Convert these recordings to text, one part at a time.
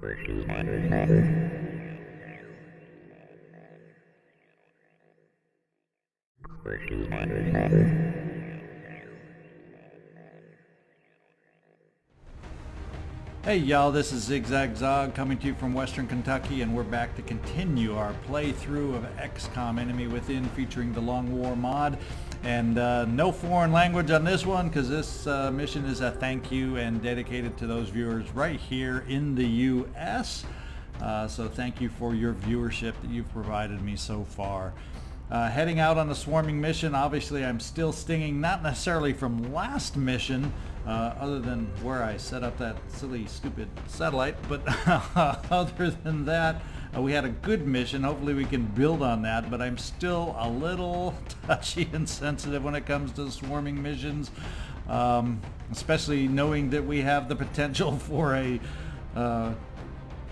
Hey y'all, this is ZigZagZog coming to you from Western Kentucky, and we're back to continue our playthrough of XCom Enemy Within featuring the Long War mod. And no foreign language on this one, because this mission is a thank you and dedicated to those viewers right here in the US. So thank you for your viewership that you've provided me so far. Heading out on a swarming mission. Obviously I'm still stinging, not necessarily from last mission, other than where I set up that silly stupid satellite, but other than that, we had a good mission. Hopefully we can build on that, but I'm still a little touchy and sensitive when it comes to swarming missions, especially knowing that we have the potential for a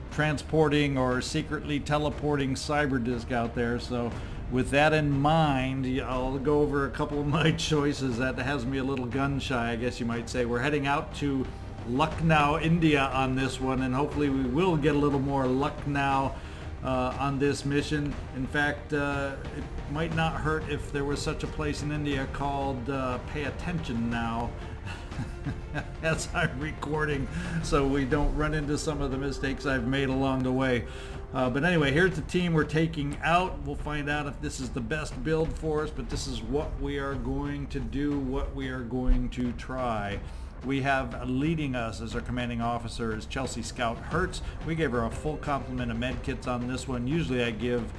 transporting or secretly teleporting cyber disk out there. So with that in mind, I'll go over a couple of my choices. That has me a little gun shy, I guess you might say. We're heading out to Lucknow, India on this one, and hopefully we will get a little more Lucknow on this mission. In fact, it might not hurt if there was such a place in India called Pay Attention Now as I'm recording, so we don't run into some of the mistakes I've made along the way. But anyway, here's the team we're taking out. We'll find out if this is the best build for us, but this is what we are going to do, what we are going to try. We have leading us as our commanding officer is Chelsea Scout Hertz. We gave her a full complement of med kits on this one. Usually I give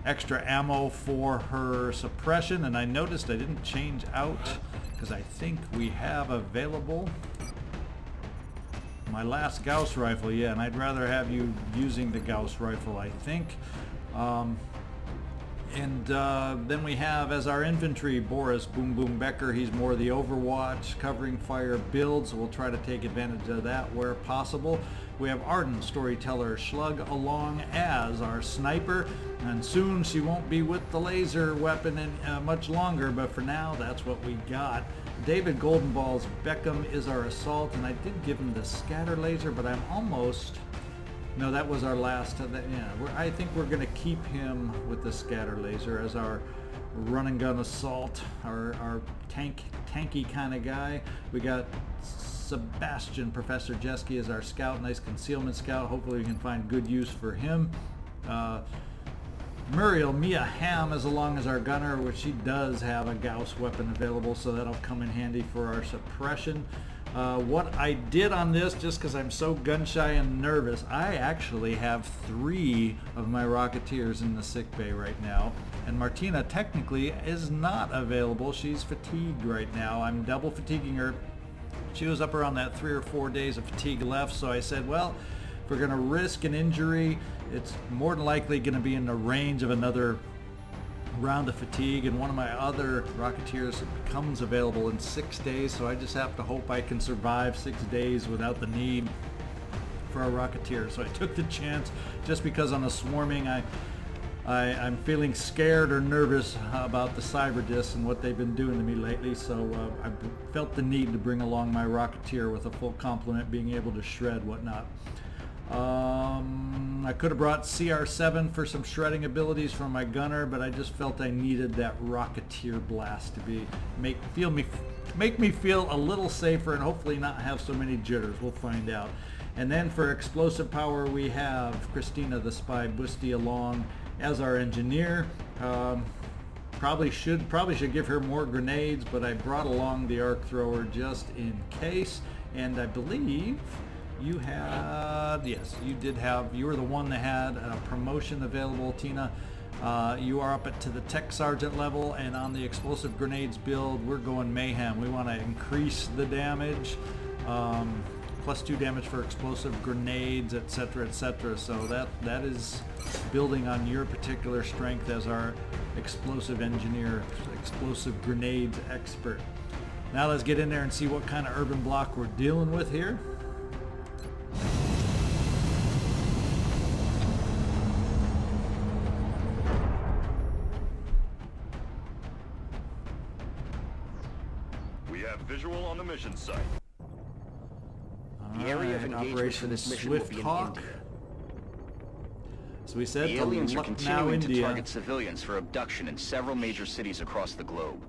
extra ammo for her suppression, and I noticed I didn't change out because I think we have available my last Gauss rifle, yeah, and I'd rather have you using the Gauss rifle, I think. Then we have as our infantry Boris Boom Boom Becker. He's more the Overwatch covering fire build, so we'll try to take advantage of that where possible. We have Arden Storyteller Schlug along as our sniper, and soon she won't be with the laser weapon much longer, but for now that's what we got. David Goldenball's Beckham is our assault, and I did give him the scatter laser, but I'm almost... No, that was our last... I think we're going to keep him with the scatter laser as our run and gun assault, our tanky kind of guy. We got Sebastian, Professor Jeski, is our scout, nice concealment scout. Hopefully we can find good use for him. Mariel Hamm is along as our gunner, which she does have a Gauss weapon available, so that'll come in handy for our suppression. What I did on this, just because I'm so gun shy and nervous, I actually have 3 of my Rocketeers in the sick bay right now, and Martina technically is not available. She's fatigued right now. I'm double fatiguing her. She was up around that 3 or 4 days of fatigue left, so I said, well, if we're going to risk an injury, it's more than likely going to be in the range of another round of fatigue, and one of my other Rocketeers becomes available in 6 days, so I just have to hope I can survive 6 days without the need for a Rocketeer. So I took the chance just because on a swarming I'm feeling scared or nervous about the cyber discs and what they've been doing to me lately, so I felt the need to bring along my Rocketeer with a full complement, being able to shred whatnot. I could have brought CR7 for some shredding abilities from my gunner, but I just felt I needed that Rocketeer blast to make me feel a little safer and hopefully not have so many jitters. We'll find out. And then for explosive power, we have Christina the spy Busty along as our engineer. Probably should give her more grenades, but I brought along the arc thrower just in case. And I believe you had, yes, you were the one that had a promotion available, Tina. You are up to the tech sergeant level, and on the explosive grenades build, we're going mayhem. We want to increase the damage, +2 damage for explosive grenades, etc., etc. So that is building on your particular strength as our explosive engineer, explosive grenades expert. Now let's get in there and see what kind of urban block we're dealing with here. We have visual on the mission site. The area of engagement for this mission will be in India. So we said The to aliens are Lucknow, continuing to India. target civilians for abduction in several major cities across the globe.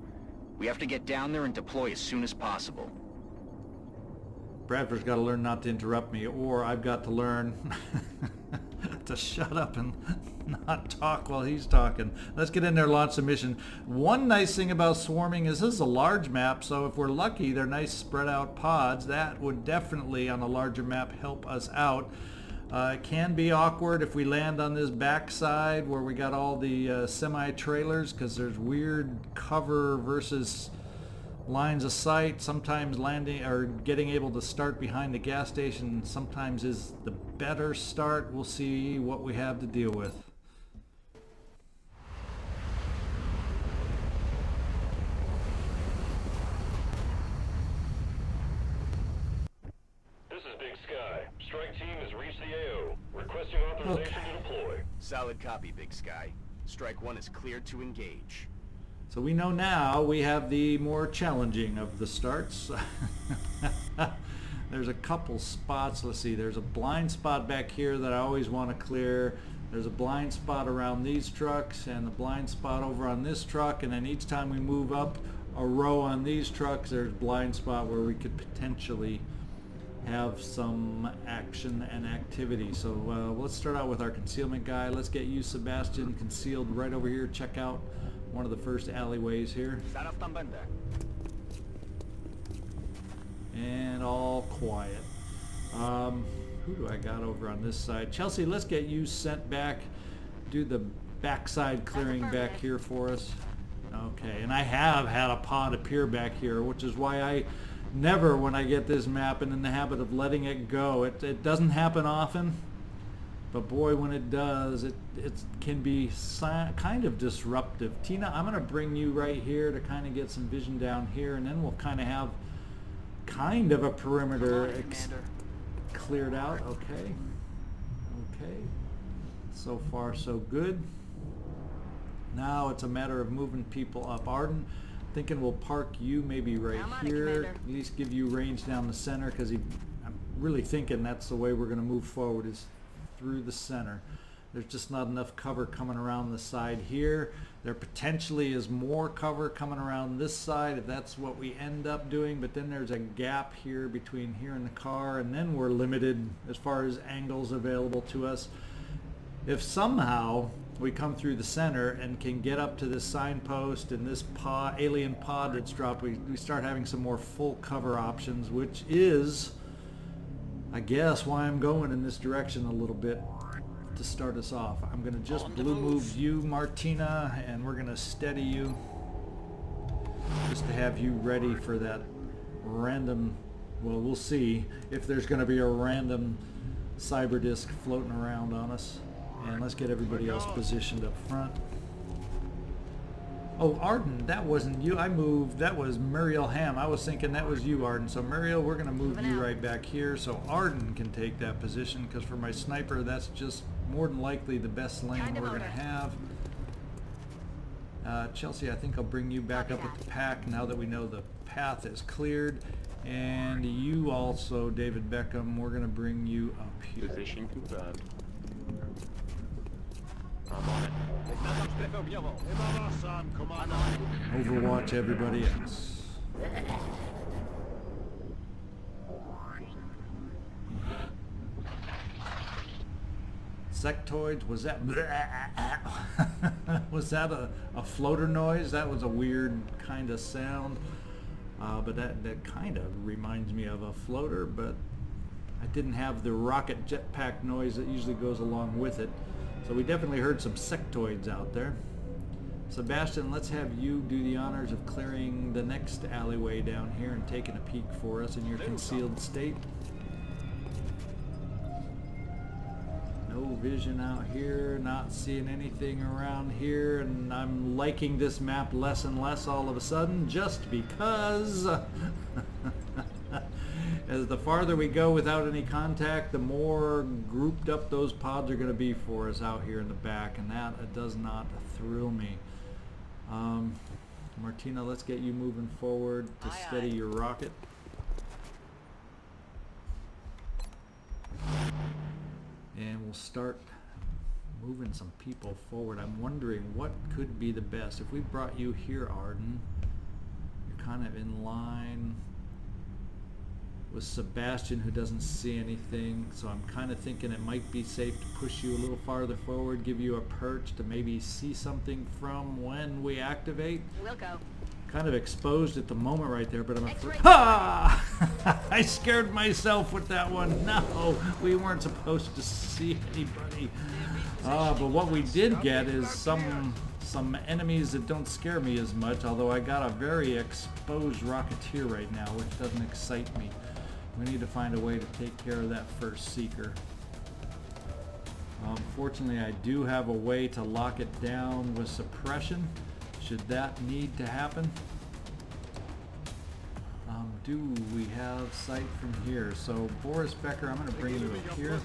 We have to get down there and deploy as soon as possible. Bradford's got to learn not to interrupt me, or I've got to learn to shut up and not talk while he's talking. Let's get in there, launch the mission. One nice thing about swarming is this is a large map, so if we're lucky, they're nice spread out pods. That would definitely, on a larger map, help us out. It can be awkward if we land on this backside where we got all the semi-trailers, because there's weird cover versus lines of sight. Sometimes landing or getting able to start behind the gas station sometimes is the better start. We'll see what we have to deal with. This is Big Sky. Strike team has reached the AO. Requesting authorization to deploy. Solid copy, Big Sky. Strike 1 is cleared to engage. So we know now we have the more challenging of the starts. There's a couple spots. Let's see, there's a blind spot back here that I always want to clear. There's a blind spot around these trucks and the blind spot over on this truck, and then each time we move up a row on these trucks, there's a blind spot where we could potentially have some action and activity. So let's start out with our concealment guy. Let's get you, Sebastian, concealed right over here. Check out one of the first alleyways here. And all quiet. Who do I got over on this side? Chelsea, let's get you sent back. Do the backside clearing back here for us. Okay, and I have had a pod appear back here, which is why I never, when I get this map, and in the habit of letting it go. It doesn't happen often, but boy, when it does, it can be kind of disruptive. Tina, I'm going to bring you right here to kind of get some vision down here, and then we'll kind of have kind of a perimeter cleared out. Okay. Okay. So far, so good. Now it's a matter of moving people up. Arden, thinking we'll park you maybe right here. At least give you range down the center, because I'm really thinking that's the way we're going to move forward, is through the center. There's just not enough cover coming around the side here. There potentially is more cover coming around this side if that's what we end up doing, but then there's a gap here between here and the car, and then we're limited as far as angles available to us. If somehow we come through the center and can get up to this signpost and this alien pod that's dropped, we start having some more full cover options, which is, I guess, why I'm going in this direction a little bit to start us off. I'm going to just blue move you, Martina, and we're going to steady you just to have you ready for that random, well, we'll see if there's going to be a random cyber disc floating around on us. And let's get everybody else positioned up front. Oh, Arden, that wasn't you. I moved. That was Mariel Hamm. I was thinking that was you, Arden. So Mariel, we're going to move you right back here so Arden can take that position, because for my sniper, that's just more than likely the best lane we're going to have. Chelsea, I think I'll bring you back up at the pack now that we know the path is cleared. And you also, David Beckham, we're going to bring you up here. Position confirmed. Overwatch everybody else. Sectoids, was that was that a floater noise? That was a weird kind of sound, but that kind of reminds me of a floater, but I didn't have the rocket jetpack noise that usually goes along with it. So we definitely heard some sectoids out there. Sebastian, let's have you do the honors of clearing the next alleyway down here and taking a peek for us in your concealed state. No vision out here, not seeing anything around here, and I'm liking this map less and less all of a sudden, just because as the farther we go without any contact, the more grouped up those pods are going to be for us out here in the back, and that does not thrill me. Martina, let's get you moving forward to steady your rocket. And we'll start moving some people forward. I'm wondering what could be the best. If we brought you here, Arden, you're kind of in line with Sebastian, who doesn't see anything, so I'm kind of thinking it might be safe to push you a little farther forward, give you a perch to maybe see something from when we activate. We'll go. Kind of exposed at the moment right there, but I'm afraid. Ha! I scared myself with that one. No, we weren't supposed to see anybody. But what we did get is some enemies that don't scare me as much, although I got a very exposed Rocketeer right now, which doesn't excite me. We need to find a way to take care of that first Seeker. Fortunately, I do have a way to lock it down with suppression, should that need to happen. Do we have sight from here? So, Boris, Becker, I'm going to bring you up here.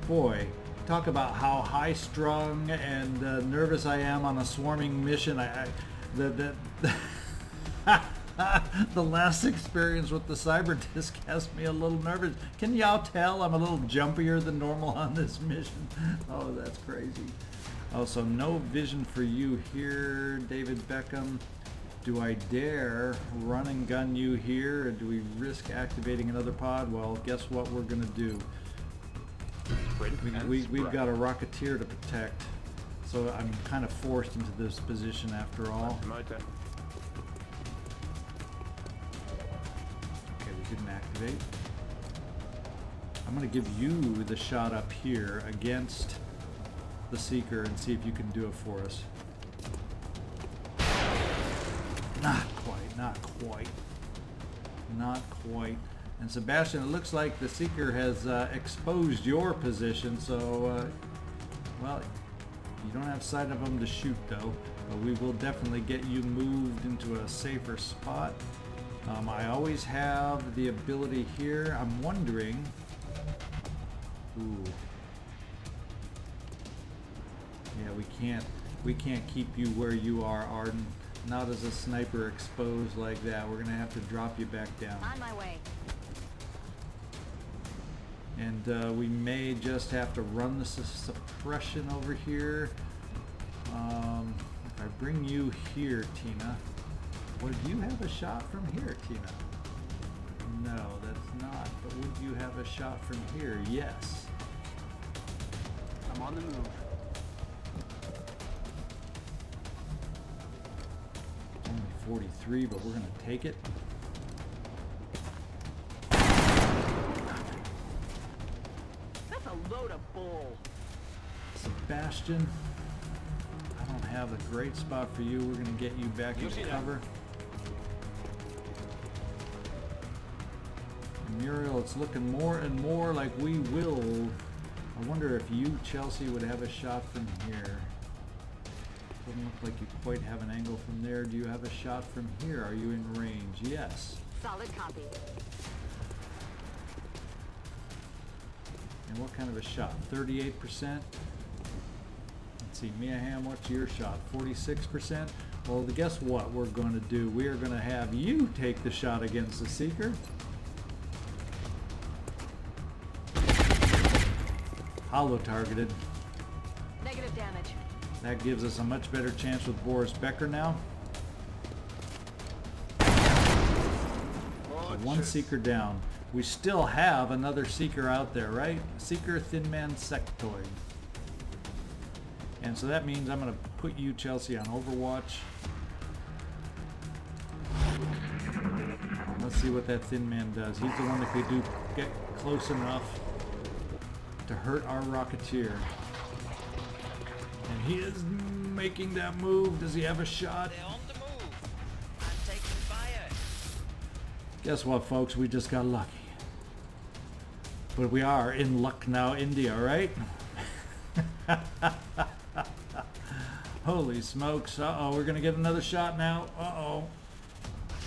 Boy, talk about how high-strung and nervous I am on a swarming mission. The last experience with the cyber disc has me a little nervous. Can y'all tell I'm a little jumpier than normal on this mission? Oh, that's crazy. Oh, so no vision for you here, David Beckham. Do I dare run and gun you here, or do we risk activating another pod? Well, guess what we're going to do. We've got a Rocketeer to protect, so I'm kind of forced into this position after all. Okay, we didn't activate. I'm going to give you the shot up here against the Seeker and see if you can do it for us. Not quite, not quite, not quite. And Sebastian, it looks like the Seeker has exposed your position, so, well, you don't have sight of them to shoot though, but we will definitely get you moved into a safer spot. I always have the ability here. I'm wondering, ooh. Yeah, we can't keep you where you are, Arden. Not as a sniper exposed like that. We're gonna have to drop you back down. On my way. And we may just have to run the suppression over here. If I bring you here, Tina, would you have a shot from here, Tina? No, that's not. But would you have a shot from here? Yes. I'm on the move. Only 43, but we're gonna take it. That's a load of bull. Sebastian, I don't have a great spot for you. We're gonna get you back in cover. And Mariel, it's looking more and more like we will. I wonder if you, Chelsea, would have a shot from here. Doesn't look like you quite have an angle from there. Do you have a shot from here? Are you in range? Yes. Solid copy. And what kind of a shot? 38%? Let's see, Hamm, what's your shot? 46%? Well, guess what we're going to do? We are going to have you take the shot against the Seeker. Hollow targeted. Negative damage. That gives us a much better chance with Boris Becker now. So one Seeker down. We still have another Seeker out there, right? Seeker, Thin Man, Sectoid. And so that means I'm going to put you, Chelsea, on Overwatch. Let's see what that Thin Man does. He's the one that could get close enough to hurt our Rocketeer. And he is making that move. Does he have a shot? They're on the move. I'm taking fire. Guess what, folks? We just got lucky. But we are in Lucknow, India, right? Holy smokes. Uh-oh, we're going to get another shot now. Uh-oh. They're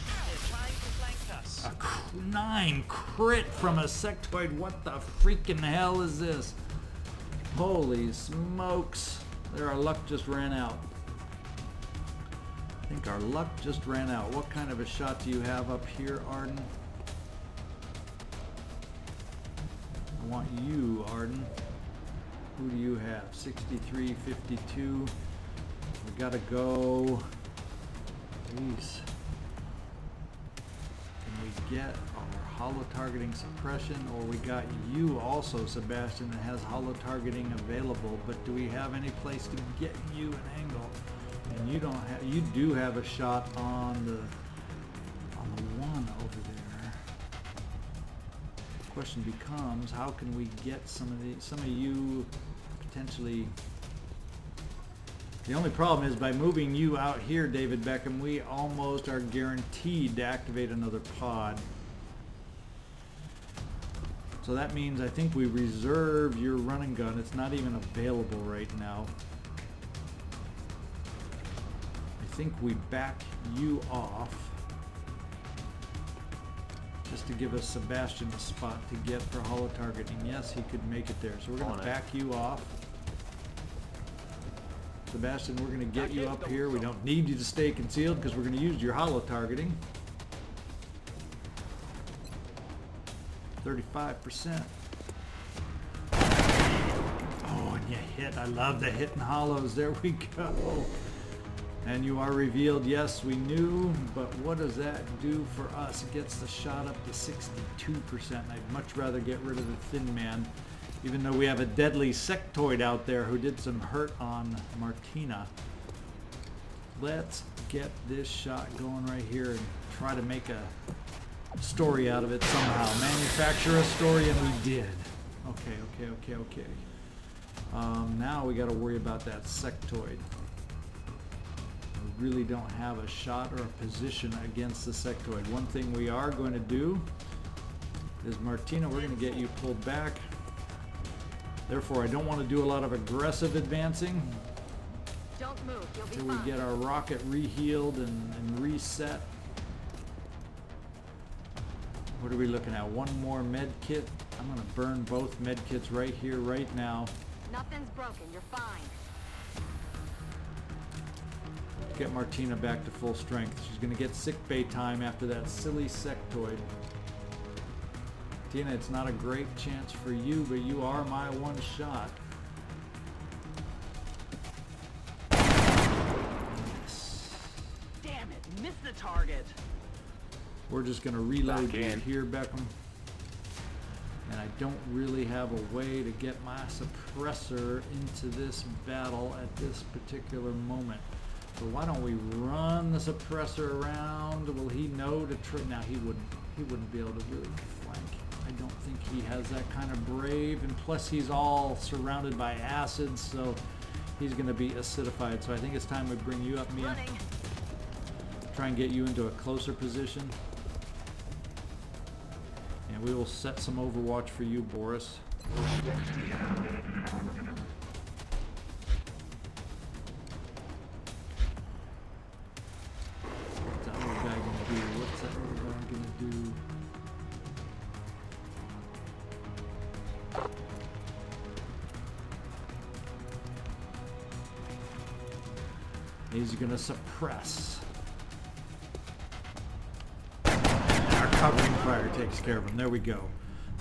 trying to flank us. A 9 crit from a sectoid. What the freaking hell is this? Holy smokes. There, our luck just ran out. I think our luck just ran out. What kind of a shot do you have up here, Arden? I want you, Arden. Who do you have? 63, 52. We gotta go. Jeez. Can we get our hollow targeting suppression? Or we got you also, Sebastian, that has hollow targeting available. But do we have any place to get you an angle? And you don't have. You do have a shot on the one over there. The question becomes, how can we get some of you potentially? The only problem is by moving you out here, David Beckham, we almost are guaranteed to activate another pod. So that means I think we reserve your running gun. It's not even available right now. I think we back you off just to give us Sebastian a spot to get for hollow targeting. Yes, he could make it there. So we're going to back you off. Sebastian, we're going to get you up here. We don't need you to stay concealed because we're going to use your hollow targeting. 35%. Oh, and you hit. I love the hitting hollows. There we go. And you are revealed. Yes, we knew, but what does that do for us? It gets the shot up to 62%. I'd much rather get rid of the thin man, even though we have a deadly sectoid out there who did some hurt on Martina. Let's get this shot going right here and try to make a story out of it somehow. Manufacture a story, and we did. Okay. Now we got to worry about that sectoid. We really don't have a shot or a position against the sectoid. One thing we are going to do is, Martina, we're going to get you pulled back. Therefore, I don't want to do a lot of aggressive advancing. Don't move, you'll be Till fine. we get our rocket rehealed and reset. What are we looking at? One more med kit. I'm going to burn both med kits right here, right now. Nothing's broken, you're fine. Get Martina back to full strength. She's going to get sick bay time after that silly sectoid. Martina, it's not a great chance for you, but you are my one shot. Yes. Damn it, missed the target. We're just going to reload you here, Beckham. And I don't really have a way to get my suppressor into this battle at this particular moment. So why don't we run the suppressor around? Will he know to try? Now he wouldn't be able to really flank. I don't think he has that kind of brave, and plus he's all surrounded by acids, so he's going to be acidified. So I think it's time we bring you up, Mia. Running. Try and get you into a closer position. And we will set some overwatch for you, Boris. What's that other guy gonna do? What's that other guy gonna do? He's gonna suppress. Our covering fire takes care of him. There we go.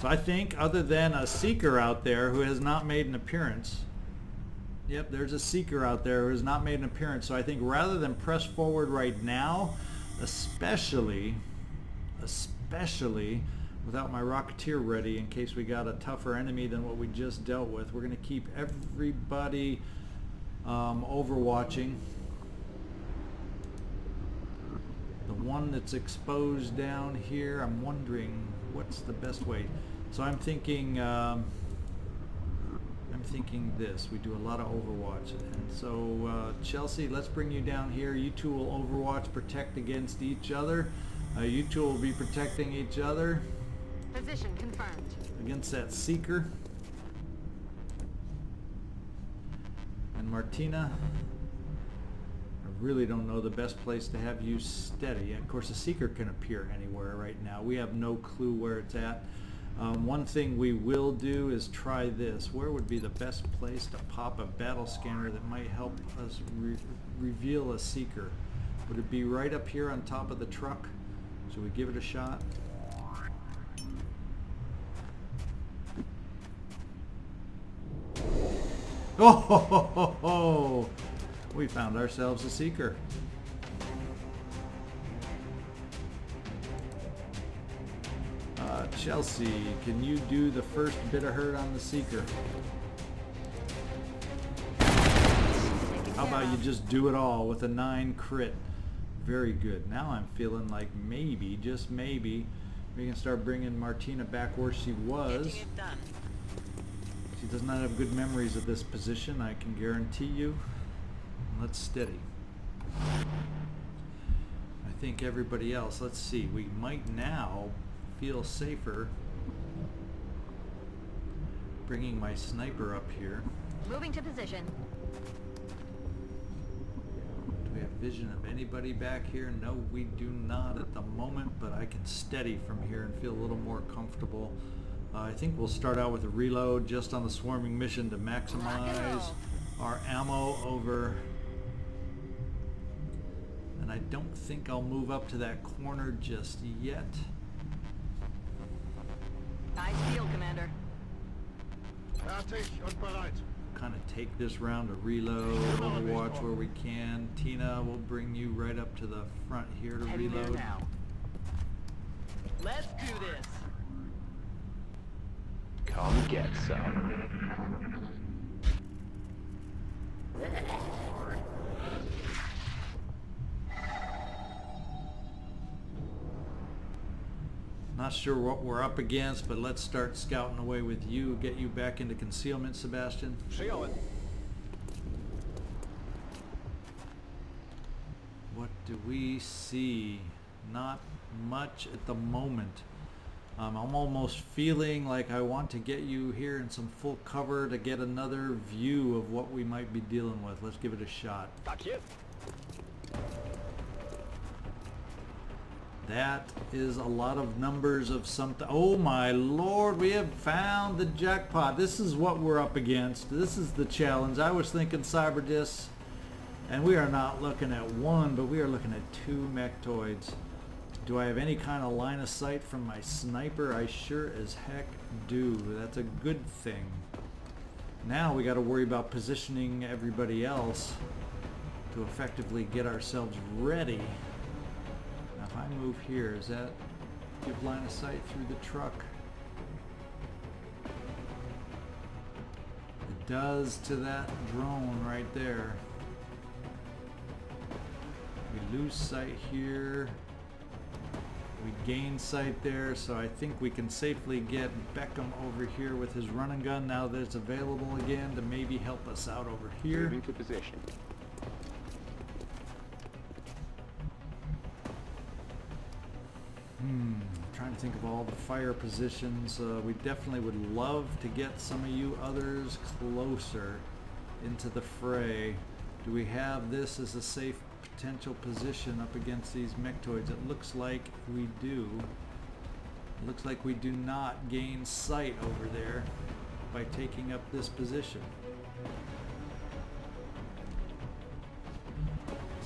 So I think, other than a seeker out there who has not made an appearance. Yep, there's a seeker out there who has not made an appearance. So I think rather than press forward right now, especially without my Rocketeer ready in case we got a tougher enemy than what we just dealt with, we're going to keep everybody overwatching. The one that's exposed down here, I'm wondering what's the best way. So I'm thinking this. We do a lot of overwatch, and so Chelsea, let's bring you down here. You two will overwatch, protect against each other. You two will be protecting each other. Position confirmed. Against that seeker. And Martina, I really don't know the best place to have you steady. Of course, a seeker can appear anywhere right now. We have no clue where it's at. One thing we will do is try this. Where would be the best place to pop a battle scanner that might help us reveal a seeker? Would it be right up here on top of the truck? Should we give it a shot? Oh, ho, ho, ho, ho. We found ourselves a seeker. Chelsea, can you do the first bit of hurt on the seeker? How about you just do it all with a 9 crit? Very good. Now I'm feeling like maybe, just maybe, we can start bringing Martina back where she was. Getting it done. She does not have good memories of this position, I can guarantee you. Let's steady. I think everybody else, let's see, we might now feel safer bringing my sniper up here. Moving to position. Do we have vision of anybody back here? No, we do not at the moment, but I can steady from here and feel a little more comfortable. I think we'll start out with a reload just on the swarming mission to maximize our ammo over. And I don't think I'll move up to that corner just yet. Nice field, Commander. Fertig und bereit. Kind of take this round to reload, overwatch where we can. Tina, we'll bring you right up to the front here to Heading there reload. now. Let's do this. Come get some. Not sure what we're up against, but let's start scouting away with you. Get you back into concealment, Sebastian. What do we see? Not much at the moment. I'm almost feeling like I want to get you here in some full cover to get another view of what we might be dealing with. Let's give it a shot. That is a lot of numbers of something. Oh my lord, we have found the jackpot. This is what we're up against. This is the challenge. I was thinking cyber discs, and we are not looking at one, but we are looking at 2 Mechtoids. Do I have any kind of line of sight from my sniper? I sure as heck do. That's a good thing. Now we got to worry about positioning everybody else to effectively get ourselves ready. Now if I move here, does that give line of sight through the truck? It does to that drone right there. We lose sight here. We gain sight there, so I think we can safely get Beckham over here with his run and gun now that it's available again to maybe help us out over here. Moving to position. Trying to think of all the fire positions. We definitely would love to get some of you others closer into the fray. Do we have this as a safe potential position up against these Mechtoids? It looks like we do. It looks like we do not gain sight over there by taking up this position.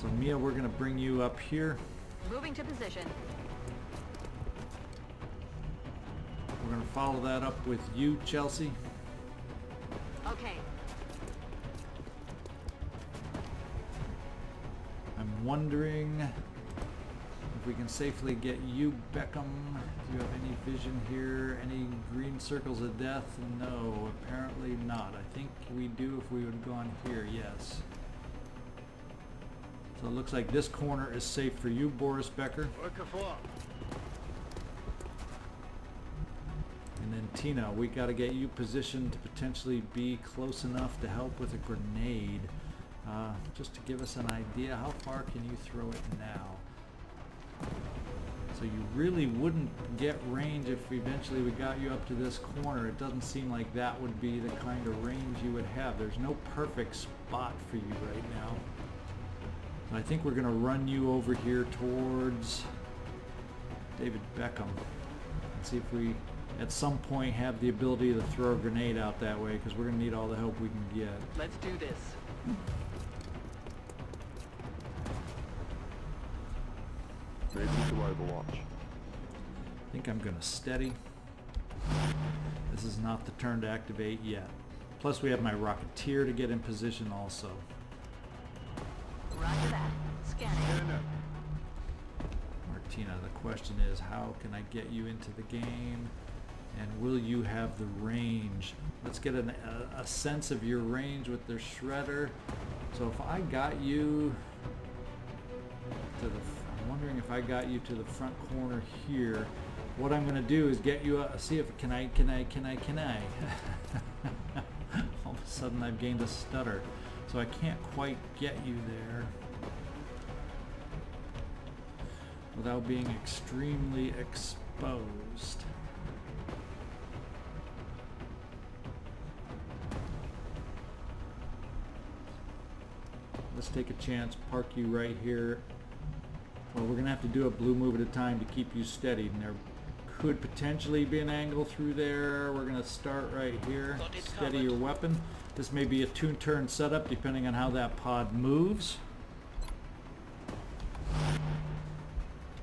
So Mia, we're going to bring you up here. Moving to position. We're going to follow that up with you, Chelsea. Okay. I'm wondering if we can safely get you, Beckham. Do you have any vision here? Any green circles of death? No, apparently not. I think we do if we would have gone here, yes. So it looks like this corner is safe for you, Boris Becker. And then Tina, we got to get you positioned to potentially be close enough to help with a grenade. Just to give us an idea, how far can you throw it now? So you really wouldn't get range if eventually we got you up to this corner. It doesn't seem like that would be the kind of range you would have. There's no perfect spot for you right now. So I think we're going to run you over here towards David Beckham and see if we at some point have the ability to throw a grenade out that way, because we're going to need all the help we can get. Let's do this. Moving to overwatch. I think I'm going to steady. This is not the turn to activate yet. Plus we have my Rocketeer to get in position also. Roger that. Scanning. Martina, the question is, how can I get you into the game? And will you have the range? Let's get a sense of your range with their shredder. So if I got you to the, I'm wondering if I got you to the front corner here, what I'm gonna do is get you see if, can I? All of a sudden I've gained a stutter. So I can't quite get you there without being extremely exposed. Let's take a chance, park you right here. Well, we're gonna have to do a blue move at a time to keep you steadied, and there could potentially be an angle through there. We're gonna start right here. Steady your weapon. This may be a 2-turn setup depending on how that pod moves.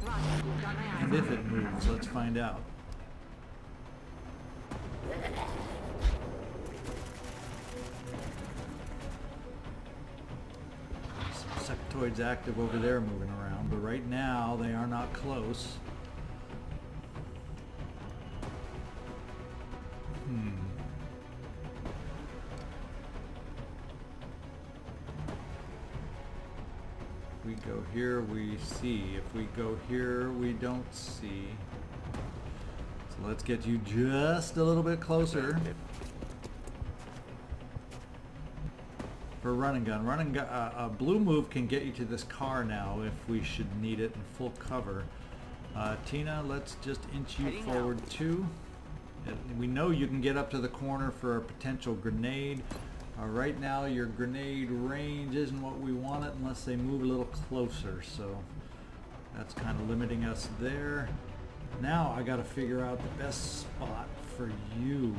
Roger. Got my eyes. And if it moves, let's find out. Some sectoids active over there moving around, but right now they are not close. We go here, we see. If we go here, we don't see. So let's get you just a little bit closer for run and gun. Run and gun. A blue move can get you to this car now if we should need it in full cover. Tina, let's just inch you Heading forward too. We know you can get up to the corner for a potential grenade. Right now your grenade range isn't what we want it unless they move a little closer, so that's kind of limiting us there. Now I got to figure out the best spot for you,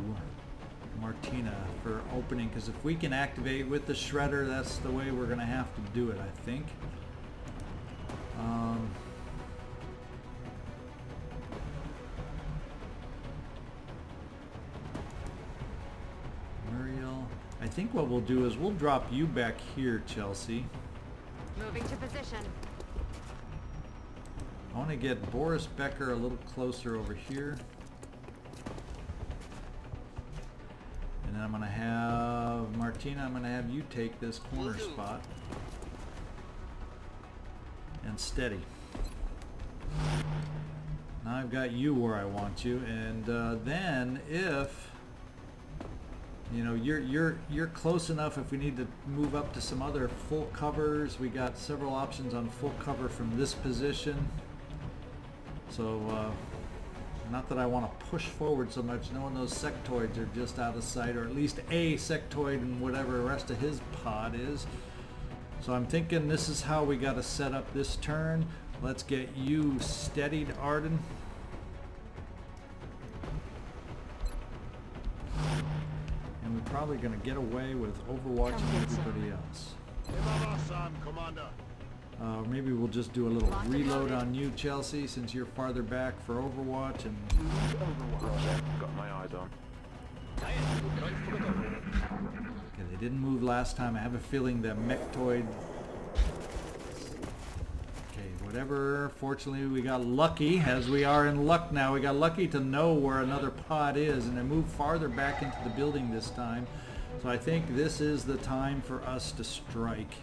Martina, for opening, because if we can activate with the shredder, that's the way we're going to have to do it, I think. Mariel, I think what we'll do is we'll drop you back here, Chelsea. Moving to position. I want to get Boris, Becker a little closer over here. And then I'm going to have Martina, I'm going to have you take this corner spot. And steady. Now I've got you where I want you, and then if you know you're close enough, if we need to move up to some other full covers, we got several options on full cover from this position. So not that I want to push forward so much, knowing those sectoids are just out of sight, or at least a sectoid and whatever the rest of his pod is. So I'm thinking this is how we got to set up this turn. Let's get you steadied, Arden. And we're probably going to get away with overwatching everybody else. Maybe we'll just do a little reload on you, Chelsea, since you're farther back for Overwatch. And Got my eyes on. okay, they didn't move last time. I have a feeling that Mechtoid. Okay, whatever. Fortunately, we got lucky, as we are in Lucknow. We got lucky to know where another pod is, and they moved farther back into the building this time. So I think this is the time for us to strike.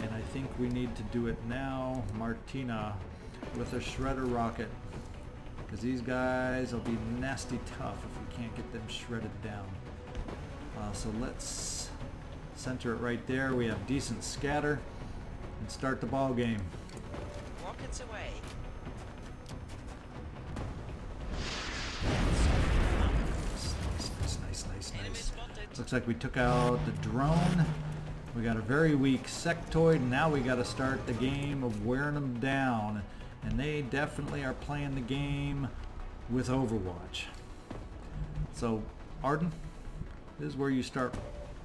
And I think we need to do it now, Martina, with a shredder rocket. Because these guys will be nasty tough if we can't get them shredded down. So let's center it right there. We have decent scatter. And start the ball game. Rockets away. Nice. Enemy spotted. Looks like we took out the drone. We got a very weak sectoid. Now we got to start the game of wearing them down. And they definitely are playing the game with Overwatch. So, Arden, this is where you start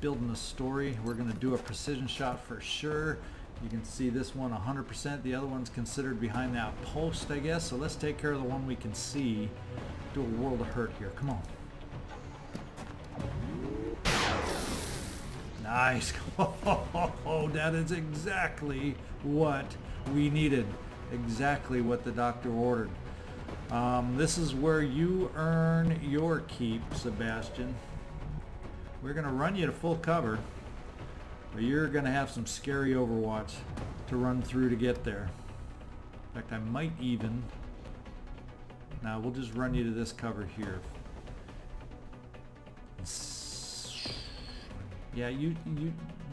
building a story. We're going to do a precision shot for sure. You can see this one 100%. The other one's considered behind that post, I guess. So let's take care of the one we can see. Do a world of hurt here. Come on. Nice. Oh, that is exactly what we needed. Exactly what the doctor ordered. This is where you earn your keep, Sebastian. We're going to run you to full cover, but you're going to have some scary Overwatch to run through to get there. In fact, I might even... Now, we'll just run you to this cover here. Yeah, you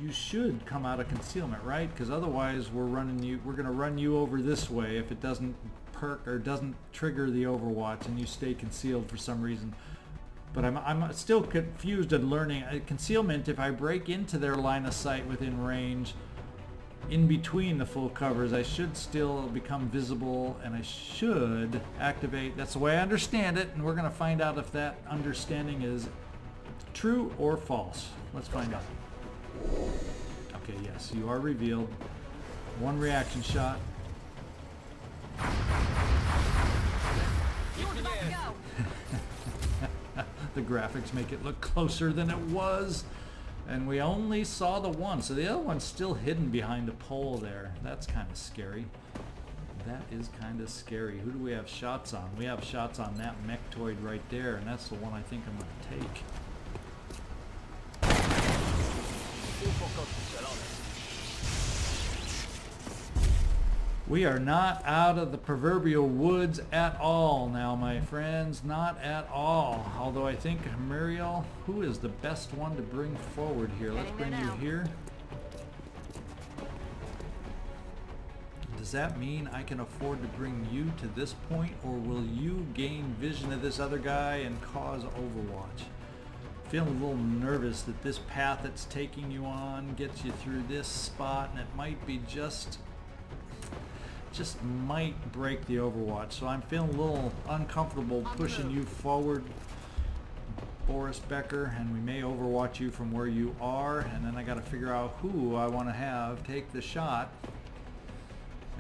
should come out of concealment, right? Because otherwise we're going to run you over this way if it doesn't perk or doesn't trigger the Overwatch and you stay concealed for some reason. But I'm still confused and learning. Concealment, if I break into their line of sight within range, in between the full covers, I should still become visible and I should activate. That's the way I understand it, and we're going to find out if that understanding is true or false. Let's find out. Okay, yes, you are revealed. One reaction shot. You're about to go. The graphics make it look closer than it was. And we only saw the one, so the other one's still hidden behind a pole there. That's kind of scary. That is kind of scary. Who do we have shots on? We have shots on that Mechtoid right there, and that's the one I think I'm going to take. We are not out of the proverbial woods at all now, my friends. Not at all. Although I think Mariel, who is the best one to bring forward here? Let's bring you here. Does that mean I can afford to bring you to this point, or will you gain vision of this other guy and cause Overwatch? Feeling a little nervous that this path it's taking you on gets you through this spot, and it might be just might break the Overwatch. So I'm feeling a little uncomfortable pushing you forward, Boris Becker, and we may Overwatch you from where you are, and then I got to figure out who I want to have take the shot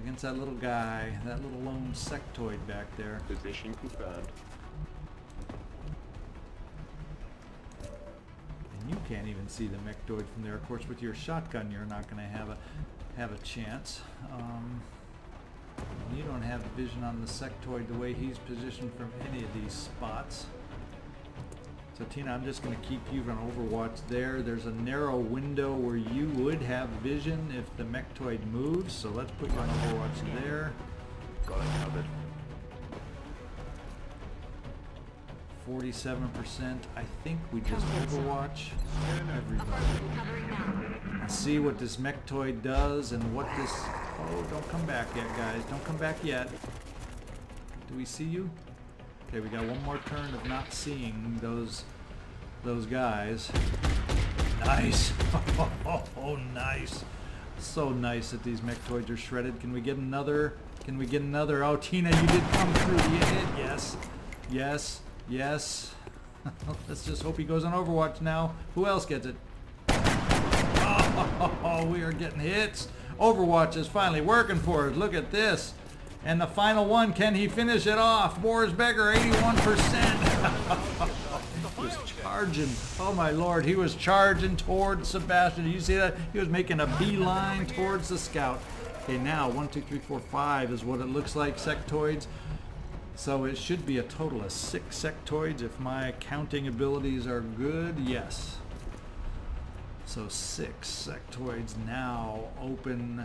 against that little guy, that little lone sectoid back there. Position confirmed. And you can't even see the Mechtoid from there. Of course, with your shotgun, you're not going to have a chance. You don't have vision on the sectoid the way he's positioned from any of these spots. So Tina, I'm just going to keep you from Overwatch there. There's a narrow window where you would have vision if the Mechtoid moves, so let's put you on Overwatch there. Got it covered. 47%. I think we just Overwatch everybody. Covering now. See what this Mechtoid does and what this... Oh, don't come back yet, guys. Don't come back yet. Do we see you? Okay, we got one more turn of not seeing those guys. Nice. Oh, nice. So nice that these Mechtoids are shredded. Can we get another? Can we get another? Oh, Tina, you did come through. You hit. Yes. Yes. Yes. Let's just hope he goes on Overwatch now. Who else gets it? Oh, we are getting hits. Overwatch is finally working for us. Look at this. And the final one, can he finish it off? Boris Becker, 81%. He was charging. Oh my lord, he was charging towards Sebastian. Did you see that? He was making a beeline towards the scout. Okay, now 1, 2, 3, 4, 5 is what it looks like, sectoids. So it should be a total of 6 sectoids if my counting abilities are good. Yes. So 6 sectoids now open,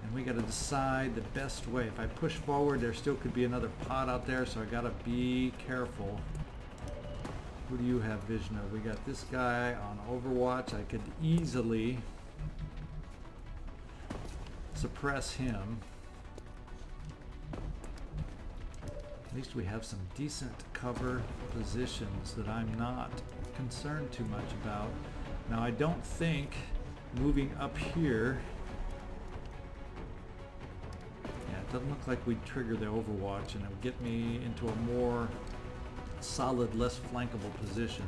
and we got to decide the best way. If I push forward, there still could be another pod out there, so I got to be careful. Who do you have vision of? We got this guy on Overwatch. I could easily suppress him. At least we have some decent cover positions that I'm not concerned too much about. Now I don't think moving up here, yeah, it doesn't look like we'd trigger the Overwatch and it would get me into a more solid, less flankable position.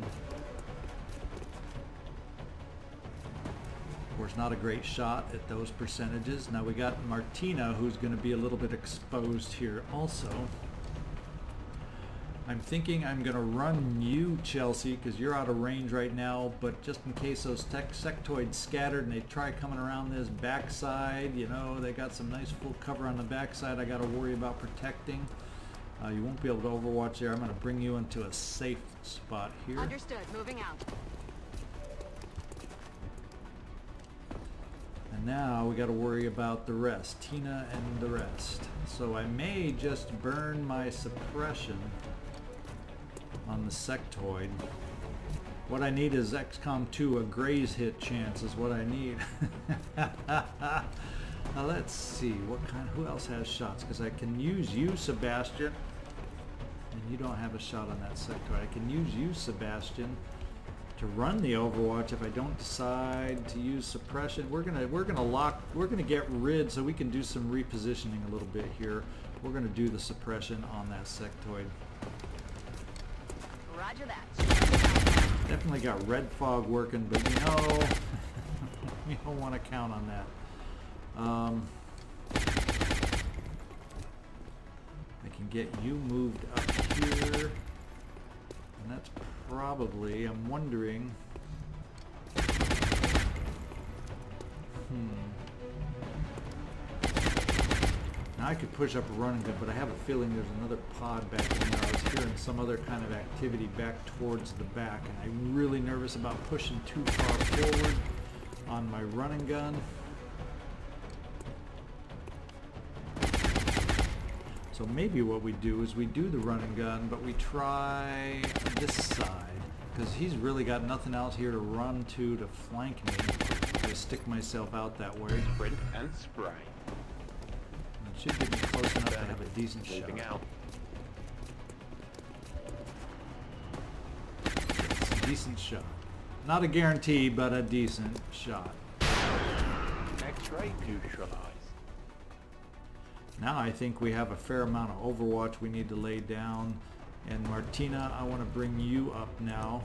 Of course, not a great shot at those percentages. Now we got Martina, who's going to be a little bit exposed here also. I'm thinking I'm going to run you, Chelsea, because you're out of range right now, but just in case those sectoids scattered and they try coming around this backside, you know, they got some nice full cover on the backside I got to worry about protecting. You won't be able to overwatch there. I'm going to bring you into a safe spot here. Understood. Moving out. And now we got to worry about the rest, Tina and the rest. So I may just burn my suppression on the sectoid. What I need is XCom 2, a graze hit chance is what I need. Now let's see, who else has shots? Because I can use you, Sebastian, and you don't have a shot on that sectoid. I can use you, Sebastian, to run the Overwatch if I don't decide to use suppression. We're gonna get rid so we can do some repositioning a little bit here. We're gonna do the suppression on that sectoid. Roger that. Definitely got red fog working, but you know, you don't want to count on that. I can get you moved up here, and that's probably, I'm wondering, now I could push up a running gun, but I have a feeling there's another pod back in there. I was hearing some other kind of activity back towards the back, and I'm really nervous about pushing too far forward on my running gun. So maybe what we do is we do the running gun, but we try this side, because he's really got nothing else here to run to flank me. I stick myself out that way. Sprint and spray. It should get me close enough to have a decent Moving shot. out. It's a decent shot. Not a guarantee, but a decent shot. X-ray neutralized. Now I think we have a fair amount of Overwatch we need to lay down. And Martina, I want to bring you up now.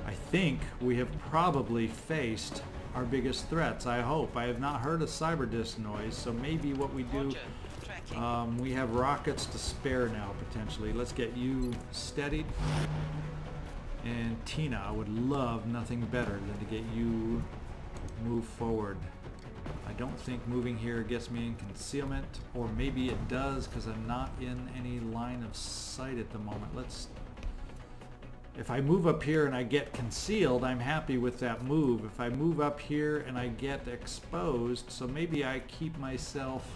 I think we have probably faced our biggest threats, I hope. I have not heard a cyber disc noise, so maybe what we do, Roger. Tracking. we have rockets to spare now, potentially. Let's get you steadied. And Tina, I would love nothing better than to get you move forward. I don't think moving here gets me in concealment, or maybe it does because I'm not in any line of sight at the moment. If I move up here and I get concealed, I'm happy with that move. If I move up here and I get exposed, so maybe I keep myself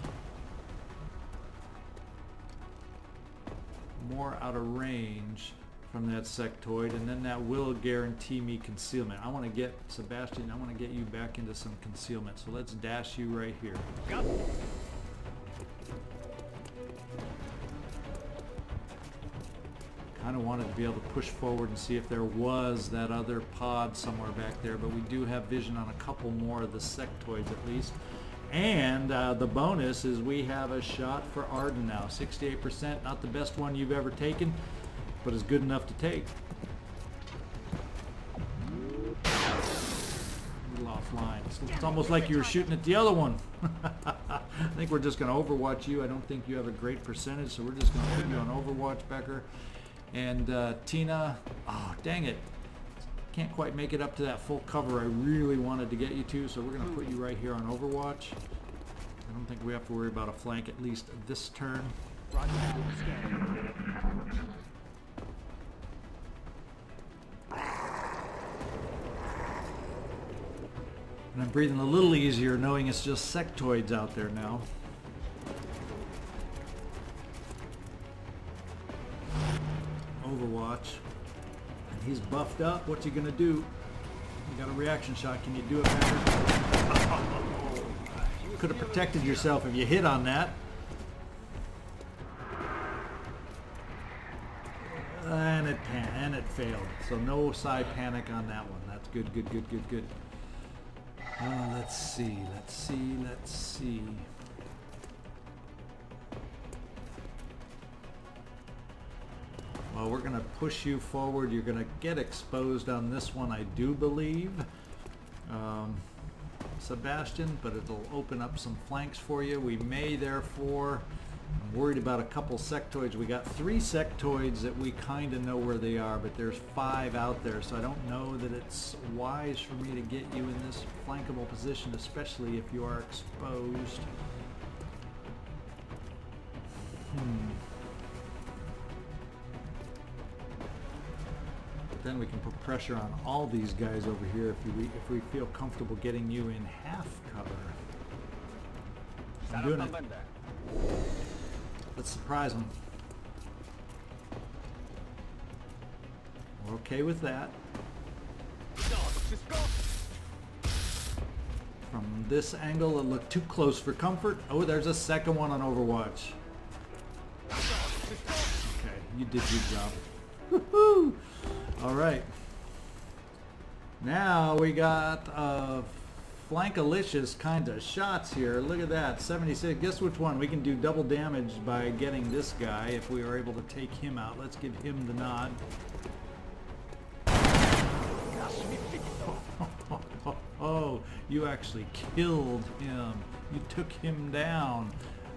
more out of range from that sectoid, and then that will guarantee me concealment. I want to get, Sebastian, I want to get you back into some concealment, so let's dash you right here. Kind of wanted to be able to push forward and see if there was that other pod somewhere back there, but we do have vision on a couple more of the sectoids at least. And the bonus is we have a shot for Arden now. 68%, not the best one you've ever taken, but is good enough to take. A little offline. It's almost like you were shooting at the other one. I think we're just going to overwatch you. I don't think you have a great percentage, so we're just going to put you on overwatch, Becker. And Tina, oh dang it, can't quite make it up to that full cover I really wanted to get you to, so we're going to put you right here on overwatch. I don't think we have to worry about a flank at least this turn. Roger that. Scanning. And I'm breathing a little easier knowing it's just sectoids out there now. Overwatch. And he's buffed up. What's he gonna do? You got a reaction shot. Can you do it better? You could have protected yourself if you hit on that. And it failed. So no side panic on that one. That's good, good, good, good, good. Let's see. Well, we're going to push you forward. You're going to get exposed on this one, I do believe, Sebastian, but it'll open up some flanks for you. We may, therefore, I'm worried about a couple sectoids. We got 3 sectoids that we kind of know where they are, but there's 5 out there, so I don't know that it's wise for me to get you in this flankable position, especially if you are exposed. But then we can put pressure on all these guys over here if we feel comfortable getting you in half cover. I'm doing it. Let's surprise them. We're okay with that. From this angle, it looked too close for comfort. Oh, there's a second one on Overwatch. Okay, you did your job. Woohoo! All right. Now we got flankalicious kind of shots here. Look at that, 76. Guess which one? We can do double damage by getting this guy if we are able to take him out. Let's give him the nod. Oh, you actually killed him. You took him down.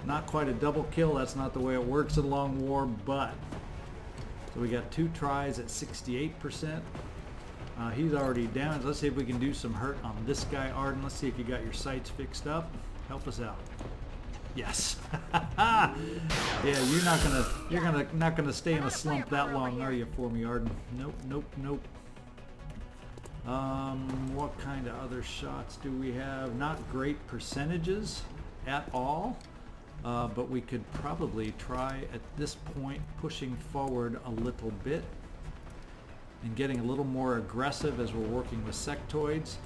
Not quite a double kill. That's not the way it works in Long War, but so we got 2 tries at 68%. He's already down. Let's see if we can do some hurt on this guy, Arden. Let's see if you got your sights fixed up. Help us out. Yes. Yeah, you're not gonna stay in a slump that long, are you, for me, Arden? Nope, nope, nope. What kind of other shots do we have? Not great percentages at all, but we could probably try at this point pushing forward a little bit and getting a little more aggressive as we're working with sectoids.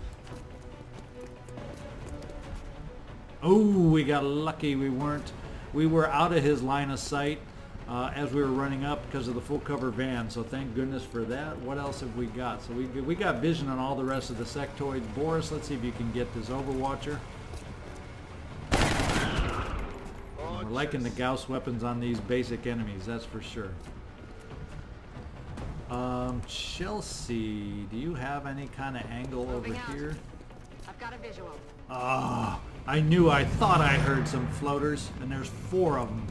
Oh, we got lucky. We were out of his line of sight as we were running up because of the full cover van, so thank goodness for that. What else have we got? So we got vision on all the rest of the sectoids. Boris, let's see if you can get this Overwatcher. We're liking the Gauss weapons on these basic enemies, that's for sure. Chelsea, do you have any kind of angle over here? I've got a visual. Ah, I thought I heard some floaters, and there's 4 of them.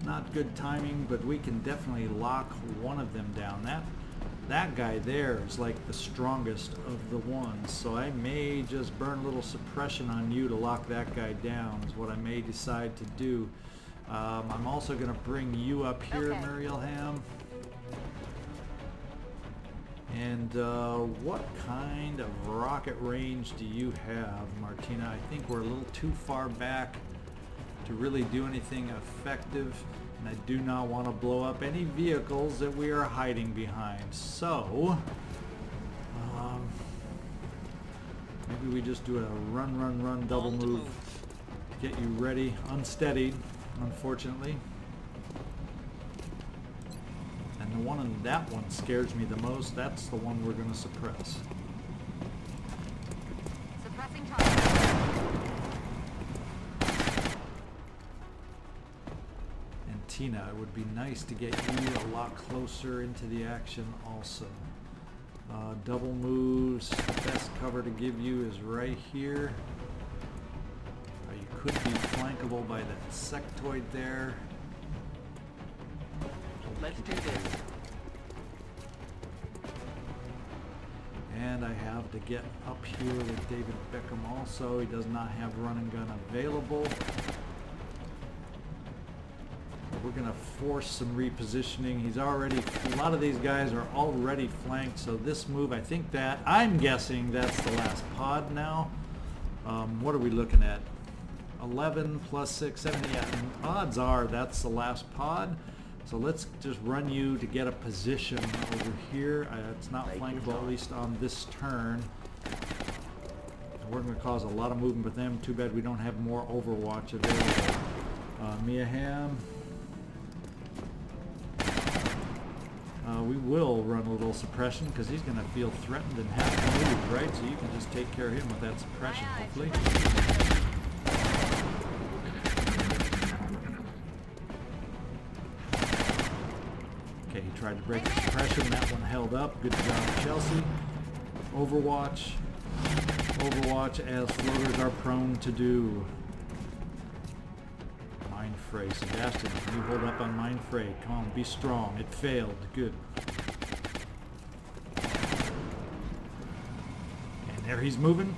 Not good timing, but we can definitely lock one of them down. That guy there is like the strongest of the ones, so I may just burn a little suppression on you to lock that guy down is what I may decide to do. I'm also going to bring you up here, okay. Mariel Hamm. And what kind of rocket range do you have, Martina? I think we're a little too far back to really do anything effective, and I do not want to blow up any vehicles that we are hiding behind. So maybe we just do a run double move to get you ready, unsteadied, unfortunately. And the one in that one scares me the most. That's the one we're going to suppress. Suppressing target. And Tina, it would be nice to get you a lot closer into the action also. Double moves, the best cover to give you is right here. You could be flankable by that sectoid there. Let's do this. And I have to get up here with David Beckham also. He does not have run and gun available. We're going to force some repositioning. A lot of these guys are already flanked, so this move, I'm guessing that's the last pod now. What are we looking at? 11 plus 6, 7, yeah. And odds are that's the last pod. So let's just run you to get a position over here. It's not flankable, at least on this turn. We're going to cause a lot of movement with them. Too bad we don't have more Overwatch available. Mia Hamm. We will run a little suppression because he's going to feel threatened and have to move, right? So you can just take care of him with that suppression, hopefully. Okay, he tried to break the suppression. That one held up. Good job, Chelsea. Overwatch. Overwatch, as floaters are prone to do. fray. Sebastian, can you hold up on mine fray? Come on, be strong. It failed. Good. And there he's moving.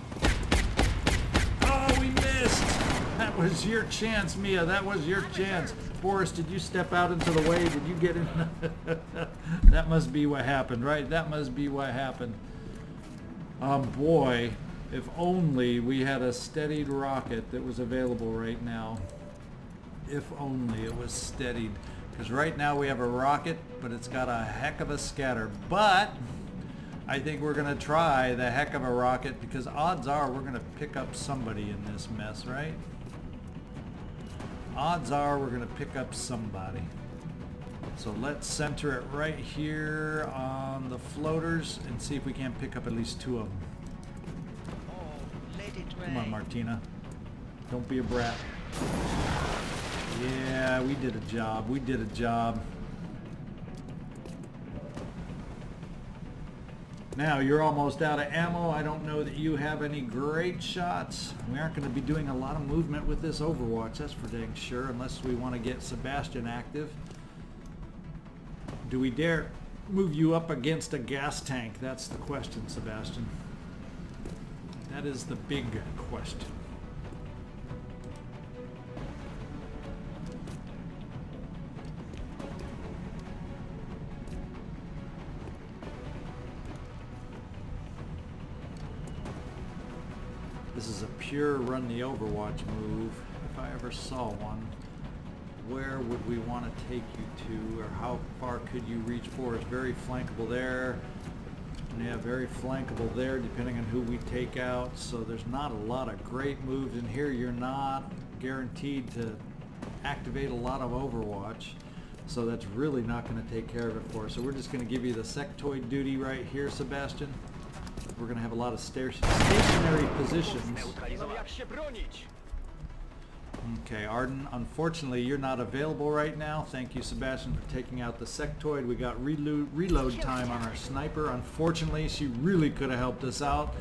Oh, we missed! That was your chance, Mia. That was your chance. Boris, did you step out into the way? Did you get in? That must be what happened, right? That must be what happened. Boy, if only we had a steadied rocket that was available right now. If only it was steadied. Because right now we have a rocket, but it's got a heck of a scatter. But I think we're going to try the heck of a rocket, because odds are we're going to pick up somebody in this mess, right? Odds are we're going to pick up somebody. So let's center it right here on the floaters and see if we can't pick up at least 2 of them. Oh, let it rain. Come on, Martina. Don't be a brat. Yeah, we did a job. We did a job. Now, you're almost out of ammo. I don't know that you have any great shots. We aren't going to be doing a lot of movement with this Overwatch, that's for dang sure, unless we want to get Sebastian active. Do we dare move you up against a gas tank? That's the question, Sebastian. That is the big question. This is a pure run the Overwatch move. If I ever saw one, where would we want to take you to, or how far could you reach for? It's very flankable there. Yeah, very flankable there, depending on who we take out. So there's not a lot of great moves in here. You're not guaranteed to activate a lot of Overwatch. So that's really not going to take care of it for us. So we're just going to give you the sectoid duty right here, Sebastian. We're going to have a lot of stationary positions. Okay, Arden, unfortunately you're not available right now. Thank you, Sebastian, for taking out the sectoid. We got reload time on our sniper. Unfortunately, she really could have helped us out.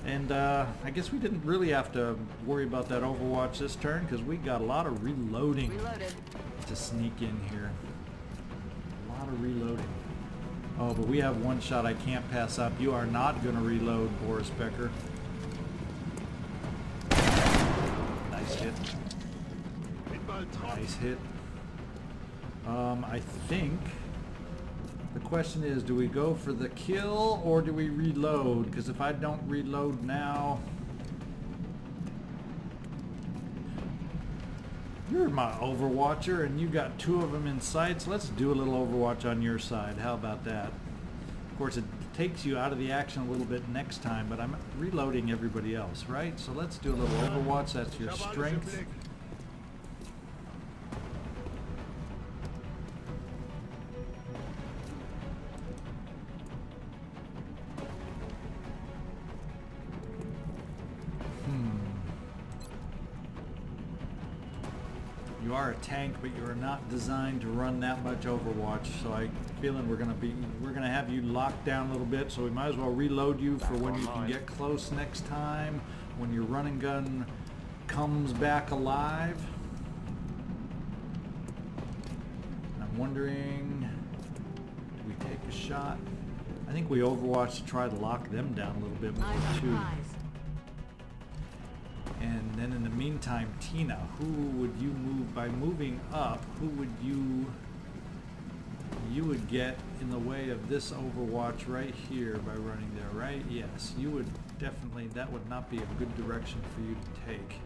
And I guess we didn't really have to worry about that Overwatch this turn, because we got a lot of reloading to sneak in here. A lot of reloading. Oh, but we have one shot I can't pass up. You are not going to reload, Boris Becker. Nice hit. Nice hit. I think the question is, do we go for the kill or do we reload? Because if I don't reload now... You're my Overwatcher and you got 2 of them in sight, so let's do a little Overwatch on your side. How about that? Of course, it takes you out of the action a little bit next time, but I'm reloading everybody else, right? So let's do a little Overwatch. That's your strength. You are a tank, but you are not designed to run that much Overwatch. So I'm feeling we're gonna have you locked down a little bit. So we might as well reload you for when you can get close next time. When your running gun comes back alive. I'm wondering, do we take a shot? I think we Overwatch to try to lock them down a little bit more too. And then in the meantime, Tina, who would you move by moving up? Who would you would get in the way of this Overwatch right here by running there, right? Yes, you would definitely, that would not be a good direction for you to take.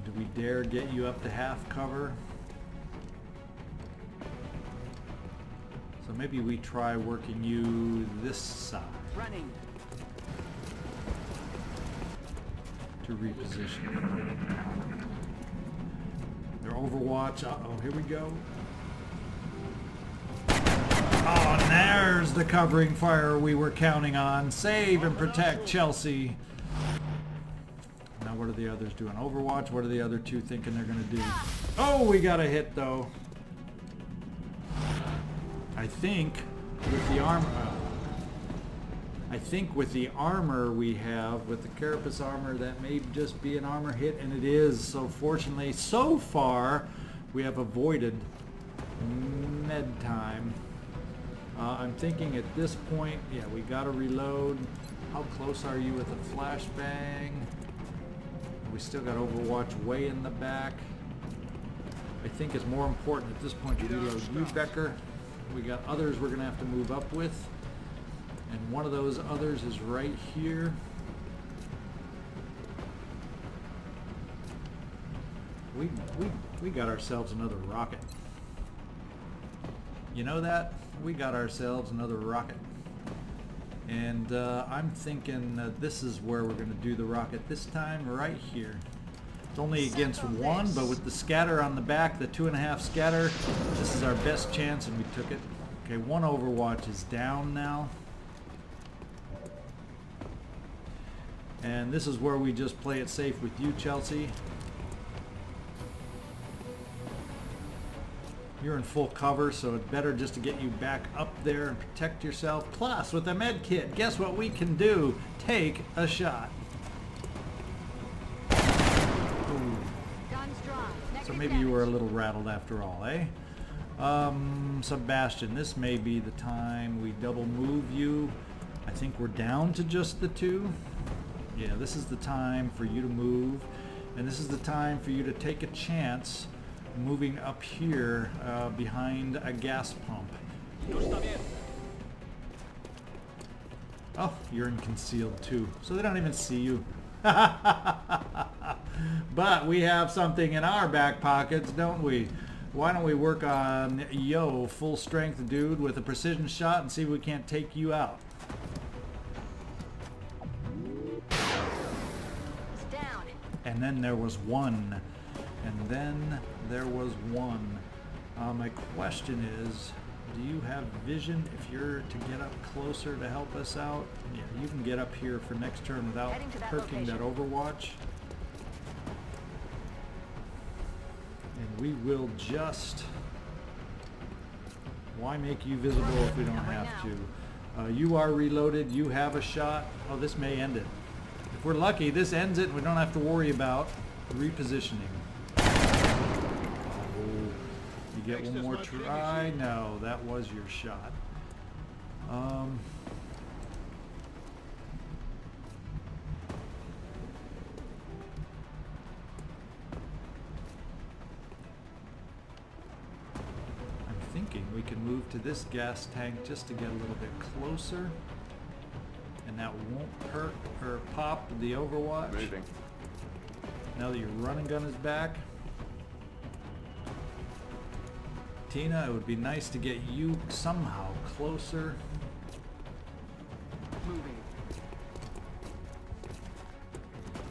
Do we dare get you up to half cover? So maybe we try working you this side. Running. To reposition. Their Overwatch, uh-oh, here we go. Oh, and there's the covering fire we were counting on. Save and protect Chelsea. Now what are the others doing? Overwatch, what are the other 2 thinking they're going to do? Oh, we got a hit though. I think with the armor... I think with the armor we have, with the carapace armor, that may just be an armor hit, and it is. So fortunately, so far, we have avoided med time. I'm thinking at this point, yeah, we gotta reload. How close are you with a flashbang? We still got Overwatch way in the back. I think it's more important at this point to reload you, Becker. We got others we're gonna have to move up with. And one of those others is right here. We got ourselves another rocket. You know that? We got ourselves another rocket. And I'm thinking this is where we're going to do the rocket this time, right here. It's only against one, but with the scatter on the back, the 2.5 scatter, this is our best chance, and we took it. Okay, one Overwatch is down now. And this is where we just play it safe with you, Chelsea. You're in full cover, so it's better just to get you back up there and protect yourself. Plus, with a med kit, guess what we can do? Take a shot. Ooh. Guns drawn. So Negative maybe you were a damage. little rattled after all, eh? Sebastian, this may be the time we double move you. I think we're down to just the two. Yeah, this is the time for you to move. And this is the time for you to take a chance moving up here behind a gas pump. Oh, you're in concealed too, so they don't even see you. But we have something in our back pockets, don't we? Why don't we work on Yo, full strength dude with a precision shot, and see if we can't take you out. It's down. And then there was one. And then there was one. My question is, do you have vision if you're to get up closer to help us out? Yeah, you can get up here for next turn without Heading to that perking that location. Overwatch. And we will just... Why make you visible if we don't Not right have now. to? You are reloaded. You have a shot. Oh, this may end it. If we're lucky, this ends it and we don't have to worry about repositioning. You get one more try. No, that was your shot. I'm thinking we can move to this gas tank just to get a little bit closer, and that won't perk or pop the Overwatch. Moving. Now that your running gun is back. Tina, it would be nice to get you somehow closer. Moving.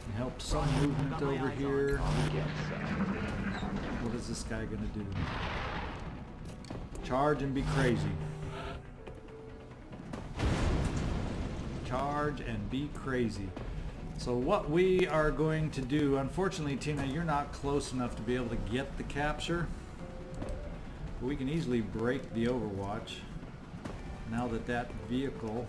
And help some movement Got my over eyes here. I'll get some. What is this guy gonna do? Charge and be crazy. Charge and be crazy. So what we are going to do, unfortunately, Tina, you're not close enough to be able to get the capture. But we can easily break the Overwatch now that that vehicle...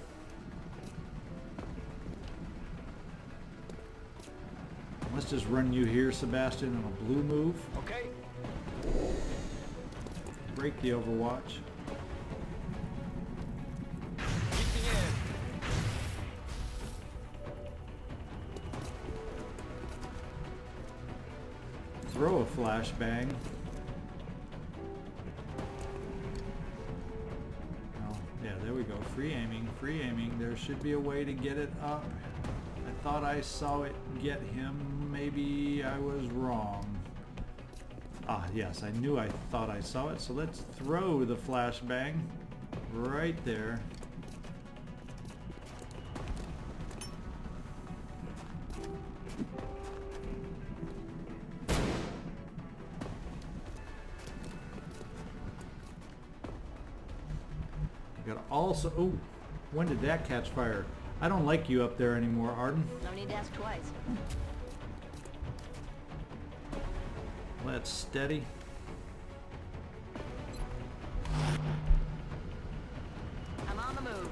Let's just run you here, Sebastian, on a blue move. Okay. Break the Overwatch. Throw a flashbang. Oh, yeah, there we go. Free aiming, free aiming. There should be a way to get it up. I thought I saw it get him. Maybe I was wrong. Ah, yes, I knew I thought I saw it. So let's throw the flashbang right there. Got also, oh, when did that catch fire? I don't like you up there anymore, Arden. No need to ask twice. Let's steady. I'm on the move.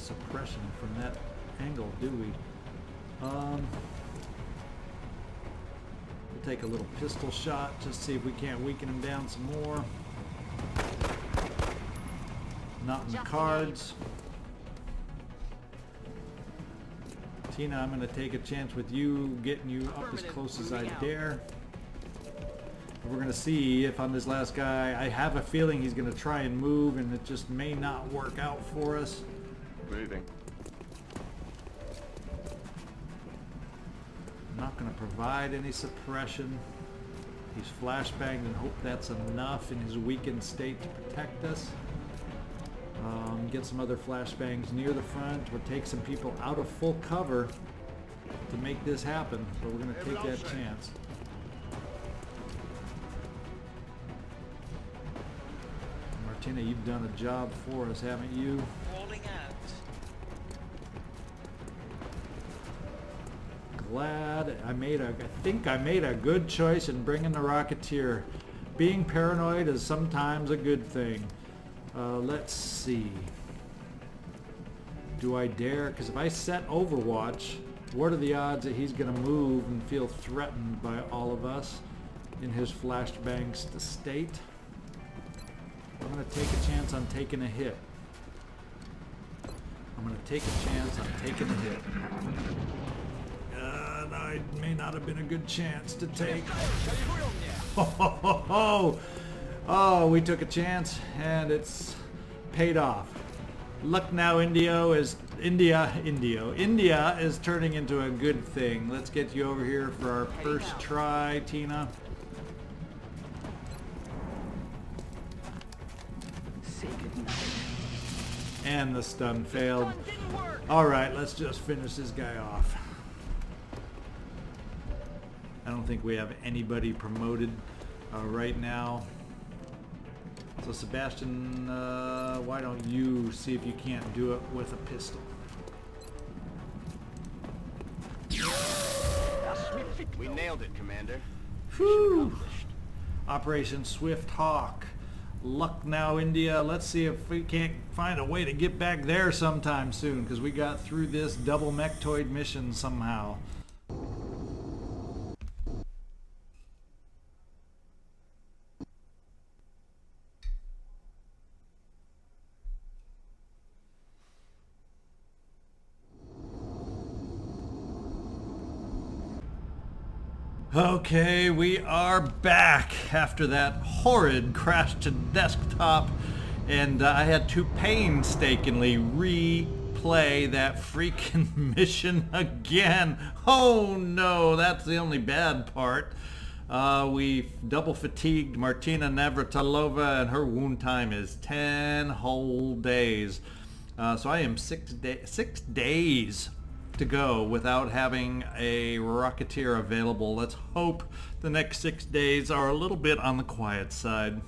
suppression from that angle, do we? We'll take a little pistol shot, just see if we can't weaken him down some more. Not in the cards. Tina, I'm going to take a chance with you, getting you up as close as I dare. We're going to see if on this last guy, I have a feeling he's going to try and move, and it just may not work out for us. Moving. I'm not going to provide any suppression. He's flashbanged and hope that's enough in his weakened state to protect us. Get some other flashbangs near the front. We'll take some people out of full cover to make this happen, but we're going to take that chance. Martina, you've done a job for us, haven't you? Rolling out. Glad I think I made a good choice in bringing the Rocketeer. Being paranoid is sometimes a good thing. Let's see. Do I dare? Because if I set Overwatch, what are the odds that he's going to move and feel threatened by all of us in his flashbang state? I'm going to take a chance on taking a hit. I'm going to take a chance on taking a hit. It may not have been a good chance to take. Oh, we took a chance and it's paid off. Lucknow, India is turning into a good thing. Let's get you over here for our first try, Tina. Say goodnight. And the stun failed. All right, let's just finish this guy off. I don't think we have anybody promoted right now. So Sebastian, why don't you see if you can't do it with a pistol? We nailed it, Commander. Whew. Operation Swift Hawk. Lucknow, India. Let's see if we can't find a way to get back there sometime soon, because we got through this double Mechtoid mission somehow. Okay, we are back after that horrid crash to desktop, and I had to painstakingly replay that freaking mission again. Oh no, that's the only bad part. We double fatigued Martina Navratilova, and her wound time is 10 whole days. So I am 6 days to go without having a Rocketeer available. Let's hope the next 6 days are a little bit on the quiet side.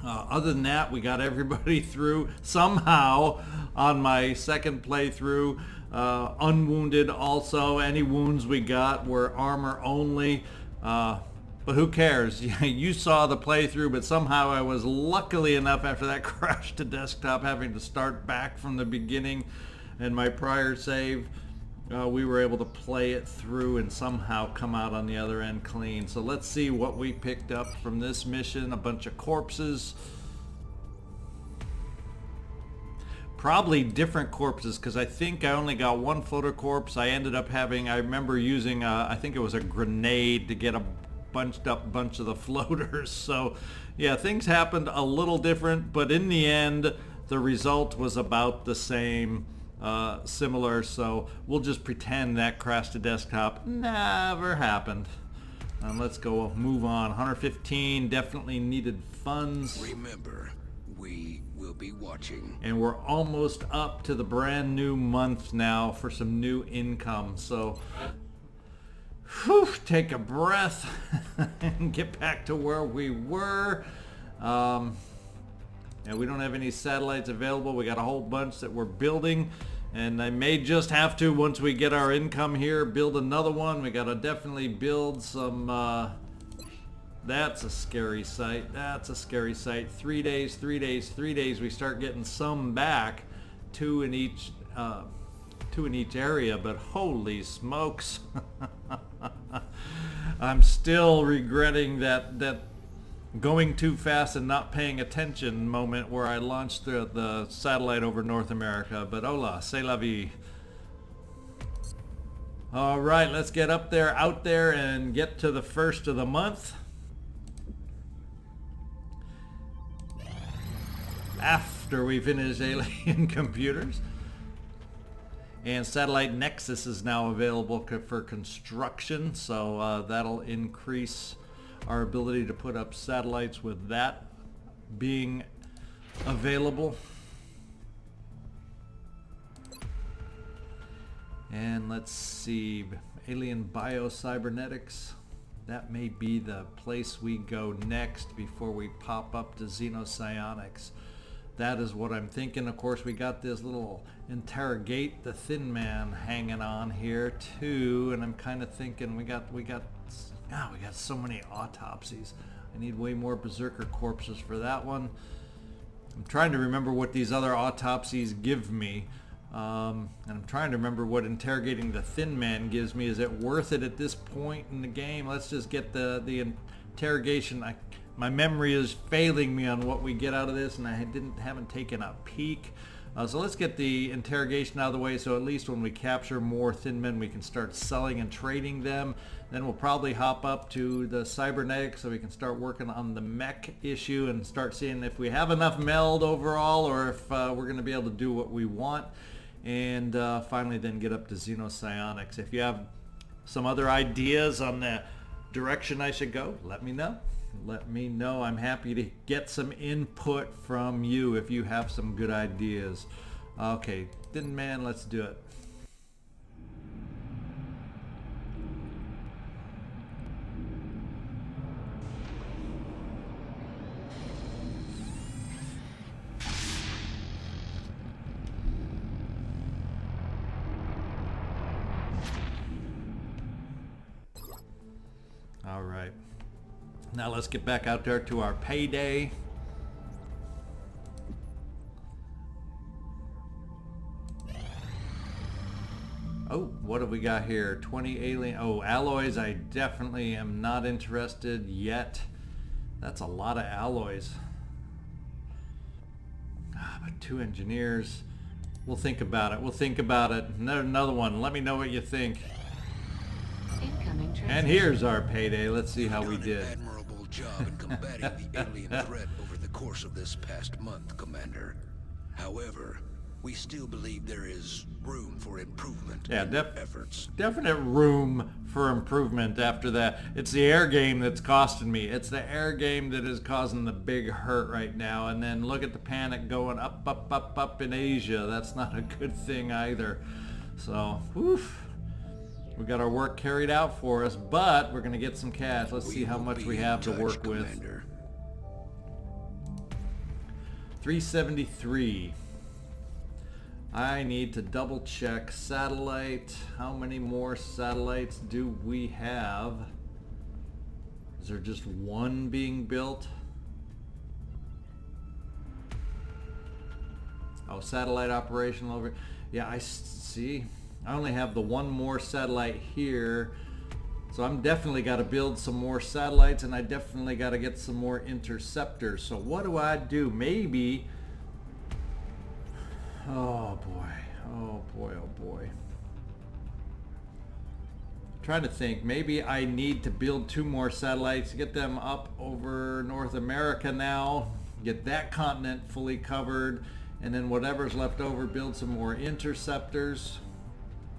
Other than that, we got everybody through somehow on my second playthrough. Unwounded also. Any wounds we got were armor only. But who cares? You saw the playthrough, but somehow I was luckily enough after that crash to desktop having to start back from the beginning and my prior save. We were able to play it through and somehow come out on the other end clean. So let's see what we picked up from this mission. A bunch of corpses. Probably different corpses, because I think I only got one floater corpse. I ended up having, I remember using, I think it was a grenade to get a bunched up bunch of the floaters. So yeah, things happened a little different, but in the end, the result was about the same. Similar, so we'll just pretend that crash to desktop never happened. Let's go move on. 115 definitely needed funds. Remember, we will be watching. And we're almost up to the brand new month now for some new income. So whew, take a breath and get back to where we were. And we don't have any satellites available. We got a whole bunch that we're building, and I may just have to, once we get our income here, build another one. We got to definitely build some, that's a scary sight. That's a scary sight. 3 days, 3 days, 3 days, we start getting some back. 2 in each two in each area, but holy smokes. I'm still regretting that going too fast and not paying attention moment where I launched the satellite over North America, but hola, c'est la vie. All right, let's get out there and get to the first of the month. After we finish Alien Computers. And Satellite Nexus is now available for construction, so that'll increase our ability to put up satellites with that being available. And let's see, Alien Biocybernetics. That may be the place we go next before we pop up to Xenopsionics. That is what I'm thinking. Of course, we got this little interrogate the Thin Man hanging on here too, and I'm kind of thinking we got so many autopsies. I need way more berserker corpses for that one. I'm trying to remember what these other autopsies give me, and I'm trying to remember what interrogating the Thin Man gives me. Is it worth it at this point in the game? Let's just get the interrogation. My memory is failing me on what we get out of this, and I haven't taken a peek. So let's get the interrogation out of the way, so at least when we capture more Thin Men, we can start selling and trading them. Then we'll probably hop up to the cybernetics so we can start working on the mech issue and start seeing if we have enough meld overall, or if we're going to be able to do what we want. And finally then get up to Xenopsionics. If you have some other ideas on the direction I should go, let me know. Let me know. I'm happy to get some input from you if you have some good ideas. Okay, Thin Man, let's do it. All right. Now let's get back out there to our payday. Oh, what have we got here? 20 alien... Oh, alloys. I definitely am not interested yet. That's a lot of alloys. But 2 engineers. We'll think about it. We'll think about it. Another one. Let me know what you think. And here's our payday. Let's see how we did. Job in combating the alien threat over the course of this past month, Commander. However, we still believe there is room for improvement in efforts. Definite room for improvement after that. It's the air game that's costing me. It's the air game that is causing the big hurt right now. And then look at the panic going up in Asia. That's not a good thing either. So, oof. We got our work carried out for us, but we're going to get some cash. Let's see how much we have to work with. 373. I need to double check satellite. How many more satellites do we have? Is there just one being built? Oh, satellite operational over. Yeah, I see. I only have the one more satellite here, so I'm definitely got to build some more satellites, and I definitely got to get some more interceptors. So what do I do? Maybe, oh boy. Trying to think, maybe I need to build 2 more satellites, get them up over North America now, get that continent fully covered, and then whatever's left over, build some more interceptors.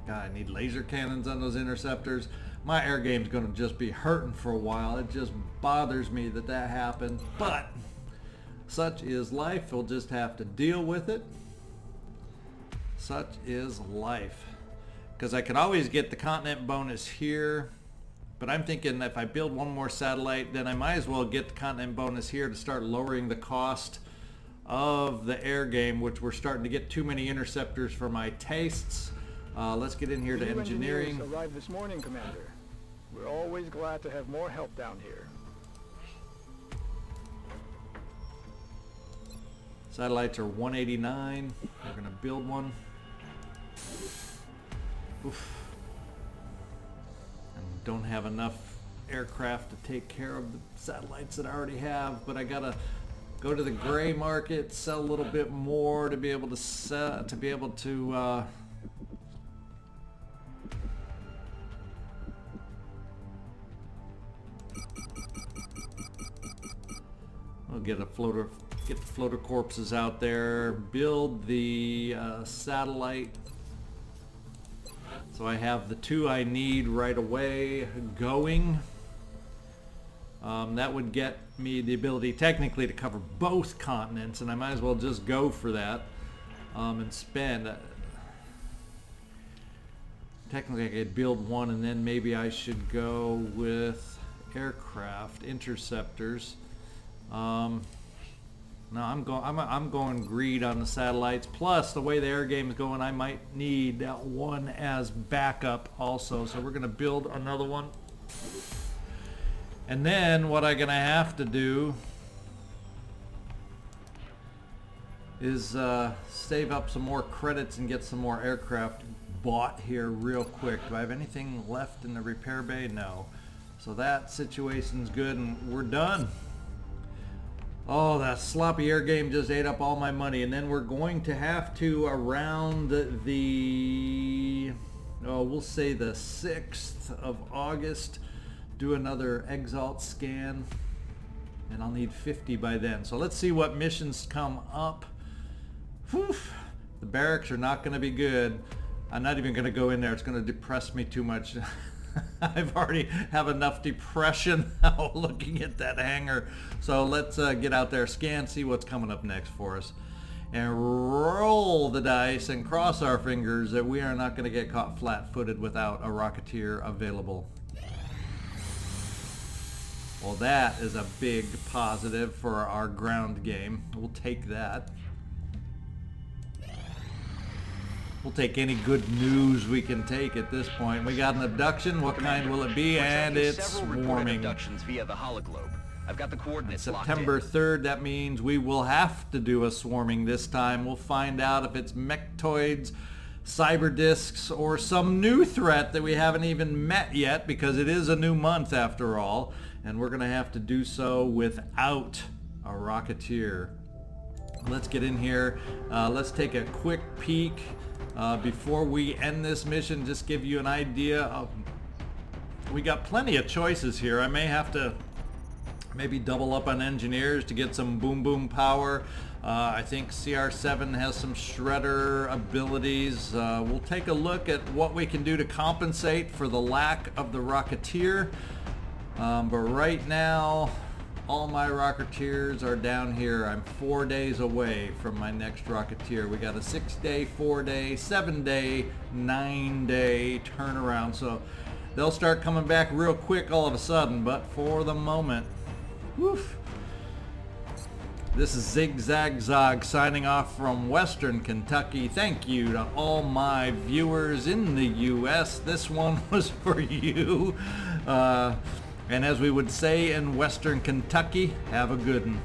God, I need laser cannons on those interceptors. My air game's going to just be hurting for a while. It just bothers me that happened. But such is life. We'll just have to deal with it. Such is life. Because I could always get the continent bonus here. But I'm thinking if I build 1 more satellite, then I might as well get the continent bonus here to start lowering the cost of the air game, which we're starting to get too many interceptors for my tastes. Let's get in here to engineering. Arrived this morning, Commander. We're always glad to have more help down here. Satellites are 189. We're going to build one. Oof. And don't have enough aircraft to take care of the satellites that I already have, but I gotta go to the gray market, sell a little bit more to be able to I'll get the floater corpses out there, build the satellite. So I have the 2 I need right away going. That would get me the ability technically to cover both continents, and I might as well just go for that and spend. Technically I could build one, and then maybe I should go with aircraft, interceptors. No, I'm going greed on the satellites. Plus, the way the air game is going, I might need that one as backup also. So we're going to build another one. And then what I'm going to have to do is save up some more credits and get some more aircraft bought here real quick. Do I have anything left in the repair bay? No. So that situation's good, and we're done. Oh, that sloppy air game just ate up all my money. And then we're going to have to, around the, we'll say the 6th of August, do another Exalt scan. And I'll need 50 by then. So let's see what missions come up. Whew. The barracks are not going to be good. I'm not even going to go in there. It's going to depress me too much. I've already have enough depression now looking at that hangar. So let's get out there, scan, see what's coming up next for us. And roll the dice and cross our fingers that we are not going to get caught flat-footed without a Rocketeer available. Well, that is a big positive for our ground game. We'll take that. We'll take any good news we can take at this point. We got an abduction. What kind will it be? And it's swarming. Abductions via the hologlobe. I've got the coordinates locked in. September 3rd, that means we will have to do a swarming this time. We'll find out if it's Mechtoids, cyber discs, or some new threat that we haven't even met yet, because it is a new month after all, and we're going to have to do so without a Rocketeer. Let's get in here. Let's take a quick peek. Before we end this mission, just give you an idea of, we got plenty of choices here. I may have to maybe double up on engineers to get some boom boom power. I think CR7 has some shredder abilities. We'll take a look at what we can do to compensate for the lack of the Rocketeer. But right now, all my Rocketeers are down here. I'm 4 days away from my next Rocketeer. We got a 6-day, 4-day, 7-day, 9-day turnaround. So they'll start coming back real quick all of a sudden. But for the moment, woof. This is ZigZagZog signing off from Western Kentucky. Thank you to all my viewers in the U.S. This one was for you. And as we would say in Western Kentucky, have a good one.